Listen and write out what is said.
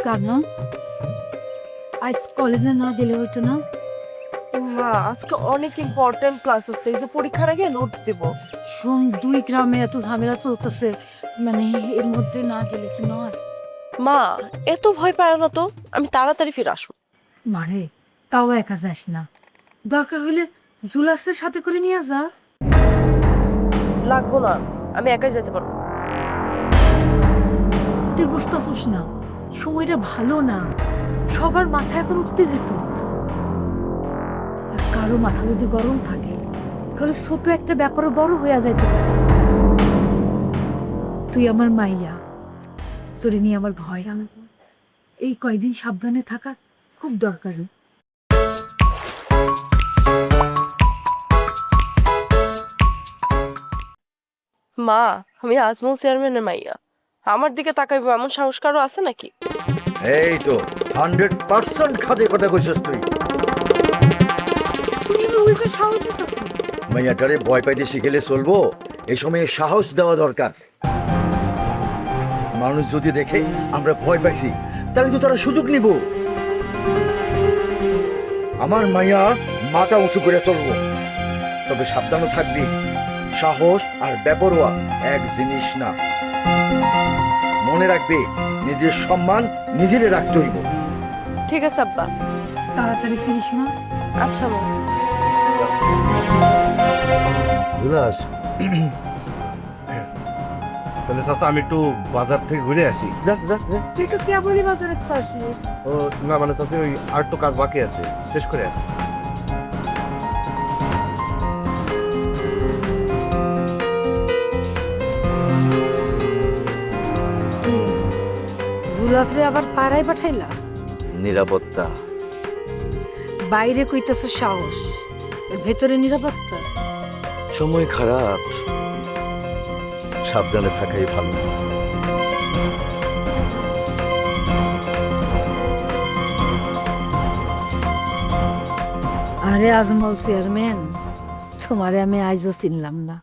কার না? আজ কলেজে না গেলে হইতো না? মা আজকে অনেক ইম্পর্টেন্ট ক্লাস আছে, এই যে পরীক্ষার আগে নোটস দিব। শোন, 2 গ্রামে এত ঝামেলা চলতেছে, মানে এর মধ্যে না গেলে কি নয়? মা এত ভয় পায় না তো, আমি তাড়াতাড়ি ফিরে আসবো। মারে, তাও একা যাস না, দরকার হইলে জুলাসের সাথে করে নিয়ে যা। লাগবো না, আমি একাই যেতে পারবো। তুই বুঝতেছিস না, সময়টা ভালো না, সবার মাথা এখন উত্তেজিত। আর কারো মাথা যদি গরম থাকে তাহলে ছোট একটা ব্যাপারও বড় হইয়া যাইতে পারে। তুই আমার মাইয়া, চলে নিয়ে আমার ভয়, আমি এই কয়দিন সাবধানে থাকা খুব দরকারি। মা আমি আজমল চেয়ারম্যানের মাইয়া, আমার দিকে তাকাইবো এমন সাহস কারো আছে নাকি? এই তো 100% খাদে কথা কইছস তুই। তুমি আমার উল্টো সাহস দিতেছ। মাইয়াটারে ভয় পাইতে শিখেলে চলবো, এই সময়ে সাহস দেওয়া দরকার। মানুষ যদি দেখে আমরা ভয় পাইছি তাহলে তো তারা সুযোগ নিব। আমার মাইয়া মাথা উঁচু করে চলবো, তবে সাবধানও থাকবি। সাহস আর বেপরোয়া এক জিনিস না। মনে রাখবি, নিজের সম্মান নিজেরে রাখতে হইব। ঠিক আছে আব্বা। তাড়াতাড়ি ফিরিস মা। আচ্ছা মা। জুলাস, তাহলে চাচা আমি একটু বাজার থেকে ঘুরে আসি। যা যা যা। তুই তো কেবলই বাজারে আসি। ও না, মানে চাচা ওই আর একটু কাজ বাকি আছে, শেষ করে আসি। জুলাসরে আবার পাড়ায় পাঠাইলা? নিরাপত্তা। বাইরে কইতেছ সাহস, এর ভেতরে নিরাপত্তা। সময় খারাপ, সাবধানে থাকাই ভালো। আরে আজমল চেয়ারম্যান, তোমারে আমি আইজও চিনলাম না।